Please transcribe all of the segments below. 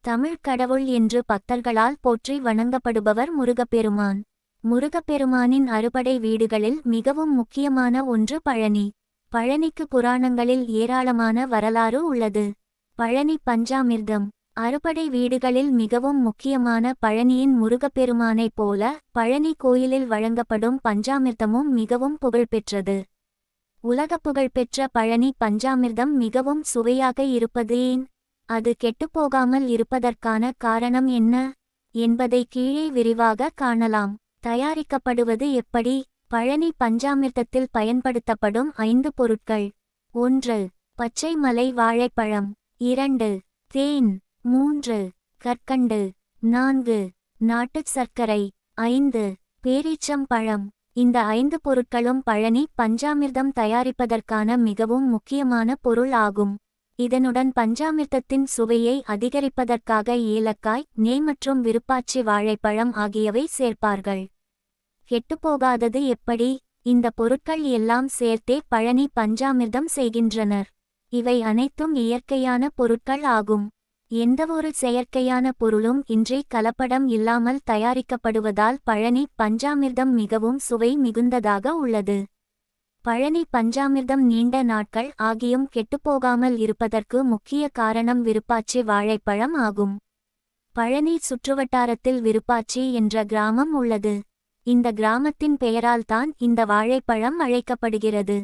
தமிழ் கடவுள் என்று பக்தர்களால் போற்றி வணங்கப்படுபவர் முருகப்பெருமான். முருகப்பெருமானின் அறுபடை வீடுகளில் மிகவும் முக்கியமான ஒன்று பழனி. பழனிக்கு புராணங்களில் ஏராளமான வரலாறு உள்ளது. பழனி பஞ்சாமிர்தம். அறுபடை வீடுகளில் மிகவும் முக்கியமான பழனியின் முருகப்பெருமானைப் போல பழனி கோயிலில் வழங்கப்படும் பஞ்சாமிர்தமும் மிகவும் புகழ்பெற்றது. உலக புகழ்பெற்ற பழனி பஞ்சாமிர்தம் மிகவும் சுவையாக இருப்பது ஏன்? அது கெட்டுப்போகாமல் இருப்பதற்கான காரணம் என்ன என்பதை கீழே விரிவாக காணலாம். தயாரிக்கப்படுவது எப்படி? பழனி பஞ்சாமிர்தத்தில் பயன்படுத்தப்படும் 5 பொருட்கள். 1. பச்சை மலை வாழைப்பழம். 2. தேன். 3. கற்கண்டு. 4. நாட்டுச் சர்க்கரை. 5. பேரீச்சம் பழம். இந்த 5 பொருட்களும் பழனி பஞ்சாமிர்தம் தயாரிப்பதற்கான மிகவும் முக்கியமான பொருள் ஆகும். இதனுடன் பஞ்சாமிர்தத்தின் சுவையை அதிகரிப்பதற்காக ஏலக்காய், நெய் மற்றும் விருப்பாச்சி வாழைப்பழம் ஆகியவை சேர்ப்பார்கள். கெட்டுப்போகாதது எப்படி? இந்த பொருட்கள் எல்லாம் சேர்த்தே பழனி பஞ்சாமிர்தம் செய்கின்றனர். இவை அனைத்தும் இயற்கையான பொருட்கள் ஆகும். எந்தவொரு செயற்கையான பொருளும் இன்றி கலப்படம் இல்லாமல் தயாரிக்கப்படுவதால் பழனி பஞ்சாமிர்தம் மிகவும் சுவை மிகுந்ததாக உள்ளது. பழனி பஞ்சாமிர்தம் நீண்ட நாட்கள் ஆகியும் கெட்டுப்போகாமல் இருப்பதற்கு முக்கிய காரணம் விருப்பாச்சி வாழைப்பழம் ஆகும். பழனி சுற்றுவட்டாரத்தில் விருப்பாச்சி என்ற கிராமம் உள்ளது. இந்த கிராமத்தின் பெயரால் தான் இந்த வாழைப்பழம் அழைக்கப்படுகிறது.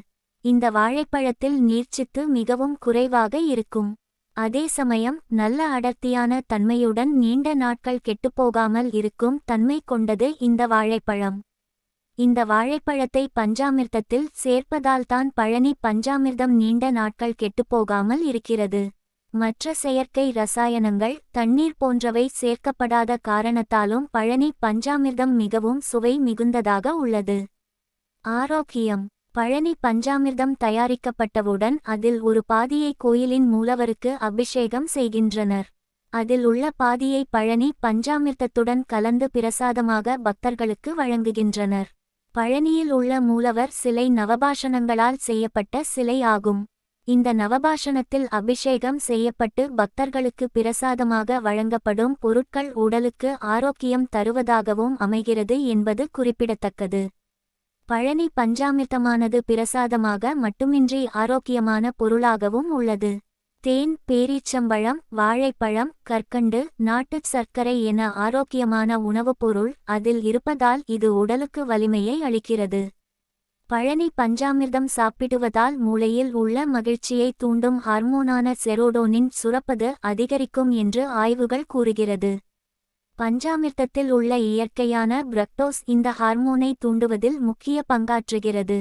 இந்த வாழைப்பழத்தில் நீர்ச்சத்து மிகவும் குறைவாக இருக்கும். அதே சமயம் நல்ல அடர்த்தியான தன்மையுடன் நீண்ட நாட்கள் கெட்டுப்போகாமல் இருக்கும் தன்மை கொண்டது இந்த வாழைப்பழம். இந்த வாழைப்பழத்தை பஞ்சாமிர்தத்தில் சேர்ப்பதால்தான் பழனி பஞ்சாமிர்தம் நீண்ட நாட்கள் கெட்டுப்போகாமல் இருக்கிறது. மற்ற செயற்கை ரசாயனங்கள், தண்ணீர் போன்றவை சேர்க்கப்படாத காரணத்தாலும் பழனி பஞ்சாமிர்தம் மிகவும் சுவை மிகுந்ததாக உள்ளது. ஆரோக்கியம். பழனி பஞ்சாமிர்தம் தயாரிக்கப்பட்டவுடன் அதில் ஒரு பாதியை கோயிலின் மூலவருக்கு அபிஷேகம் செய்கின்றனர். அதில் உள்ள பாதியை பழனி பஞ்சாமிர்தத்துடன் கலந்து பிரசாதமாக பக்தர்களுக்கு வழங்குகின்றனர். பழனியில் உள்ள மூலவர் சிலை நவபாஷணங்களால் செய்யப்பட்ட சிலை ஆகும். இந்த நவபாஷணத்தில் அபிஷேகம் செய்யப்பட்டு பக்தர்களுக்கு பிரசாதமாக வழங்கப்படும் பொருட்கள் உடலுக்கு ஆரோக்கியம் தருவதாகவும் அமைகிறது என்பது குறிப்பிடத்தக்கது. பழனி பஞ்சாமிர்தமானது பிரசாதமாக மட்டுமின்றி ஆரோக்கியமான பொருளாகவும் உள்ளது. தேன், பேரீச்சம்பழம், வாழைப்பழம், கற்கண்டு, நாட்டுச் சர்க்கரை என ஆரோக்கியமான உணவுப் பொருள் அதில் இருப்பதால் இது உடலுக்கு வலிமையை அளிக்கிறது. பழனி பஞ்சாமிர்தம் சாப்பிடுவதால் மூளையில் உள்ள மகிழ்ச்சியை தூண்டும் ஹார்மோனான செரோடோனின் சுரப்பது அதிகரிக்கும் என்று ஆய்வுகள் கூறுகிறது. பஞ்சாமிர்தத்தில் உள்ள இயற்கையான பிரக்டோஸ் இந்த ஹார்மோனை தூண்டுவதில் முக்கிய பங்காற்றுகிறது.